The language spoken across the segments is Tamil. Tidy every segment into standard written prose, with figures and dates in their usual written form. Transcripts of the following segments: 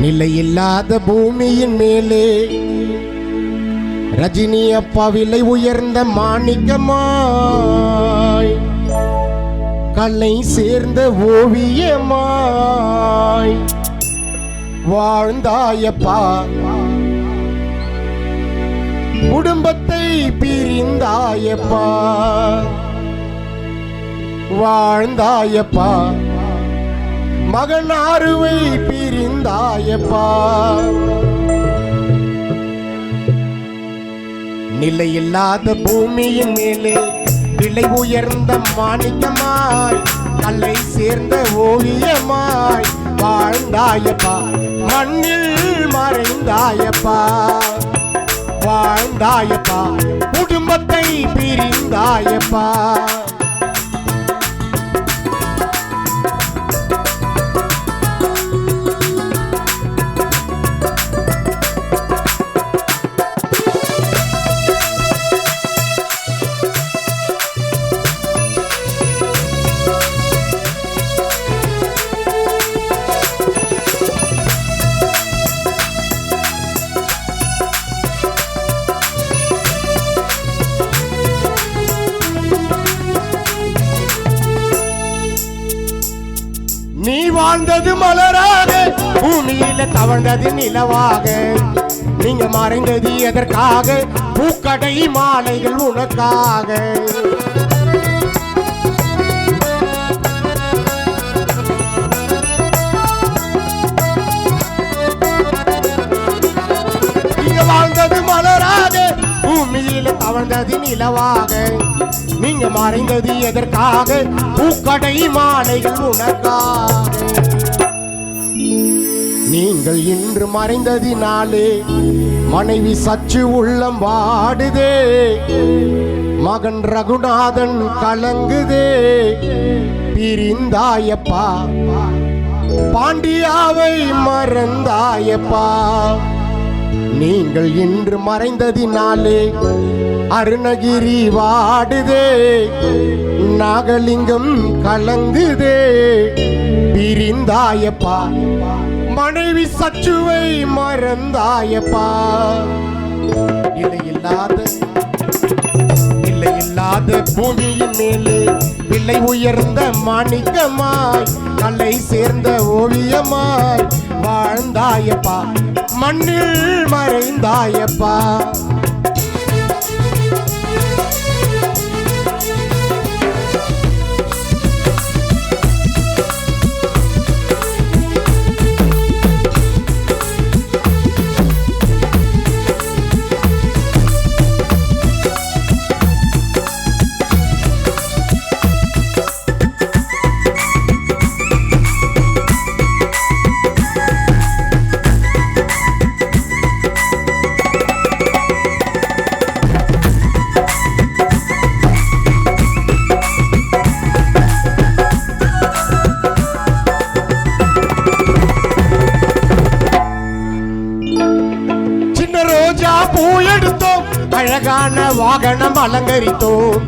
நிலையில்லாத பூமியின் மேலே ரஜினி அப்பா விலை உயர்ந்த மாணிக்கமாய் கல்லை சேர்ந்த ஓவியமாய் வாழ்ந்தாயப்பா. குடும்பத்தை பிரிந்தாயப்பா, வாழ்ந்தாயப்பா. மகன் அருவை பிரிந்தாயப்பா. நிலையில்லாத பூமியின் மேலே விலை உயர்ந்த மாணிக்கமாய் கல்லை சேர்ந்த ஓவியமாய் வாழ்ந்தாயப்பா. மண்ணில் மறைந்தாயப்பா, வாழ்ந்தாயப்பா. குடும்பத்தை பிரிந்தாயப்பா. நீ வாழ்ந்தது மலராக, பூமியில தவழ்ந்தது நிலவாக. நீங்க மறைந்தது எதற்காக? பூக்கடை மாலைகள் உனக்காக. நீங்க வாழ்ந்தது மலராக, பூமியில தவழ்ந்தது நிலவாக. நீங்க மறைந்தது எதற்காக? பூக்கடை மாலைகள் உனக்காக. நீங்கள் இன்று மறைந்ததினாலே மனைவி சச்சு உள்ளம் வாடுதே. மகன் ரகுநாதன் கலங்குதே. பிரிந்தாயப்பா, பாண்டியாவை மறந்தாயப்பா. நீங்கள் இன்று மறைந்ததினாலே அருணகிரி வாடுதே. நாகலிங்கம் கலங்குதே. பிரிந்தாயப்பா, மனைவி சச்சுவை மறந்தாயப்பா. இல்லையில்லாத பூமியின் மேலே விலை உயர்ந்த மாணிக்கமாய் கல்லை சேர்ந்த ஓவியமாய் வாழ்ந்தாயப்பா. மண்ணில் மறைந்தாயப்பா. பூ எடுத்தோம், அழகான வாகனம் அலங்கரித்தோம்.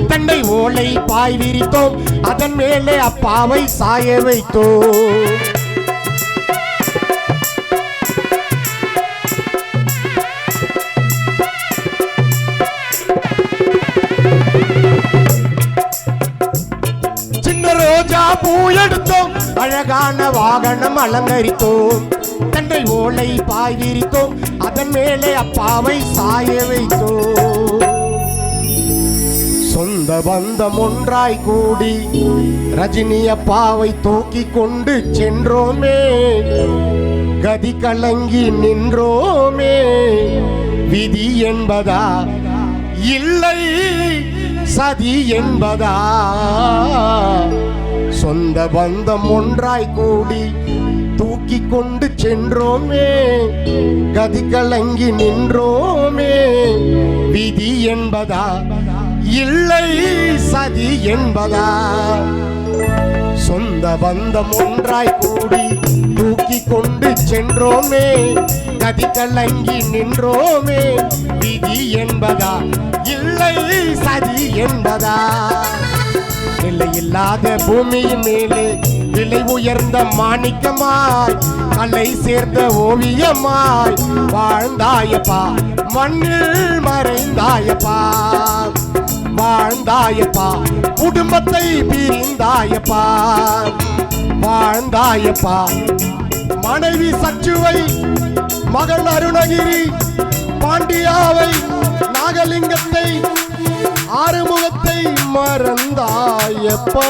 தண்டை ஓலை பாய் விரித்தோம், அதன் மேலே அப்பாவை சாய வைத்தோம். சின்ன ரோஜா பூ எடுத்தோம், அழகான வாகனம் அலங்கரித்தோம். தண்டை ஓலை பாய் விரித்தோம், அதன் மேலே அப்பாவை சாய வைத்தோம். சொந்த பந்தம் ஒன்றாய் கூடி ரஜினி அப்பாவை தூக்கி கொண்டு சென்றோமே. கதி கலங்கி நின்றோமே. விதி என்பதா இல்லை சதி என்பதா? சொந்த பந்தம் ஒன்றாய் கூடி தூக்கி கொண்டு சென்றோமே. கதி கலங்கி நின்றோமே. விதி என்பதா இல்லை சதி என்பதா? சொந்த பந்தம் ஒன்றாய் கூடி தூக்கி கொண்டு சென்றோமே. கதி கலங்கி நின்றோமே. விதி என்பதா இல்லை சதி என்பதா? நிலையில்லாத பூமியின் மேலே விலை உயர்ந்த மாணிக்கமாய் கலை சேர்ந்த ஓவியமாய் வாழ்ந்தாயப்பா மண்ணில் மறைந்தாயப்பா வாழ்ந்தாயப்பா குடும்பத்தை பிரிந்தாயப்பா வாழ்ந்தாயப்பா மனைவி சச்சுவை மகன் அருணகிரி பாண்டியாவை நாகலிங்கத்தை ஆறுமுகத்தை மறந்தாயப்பா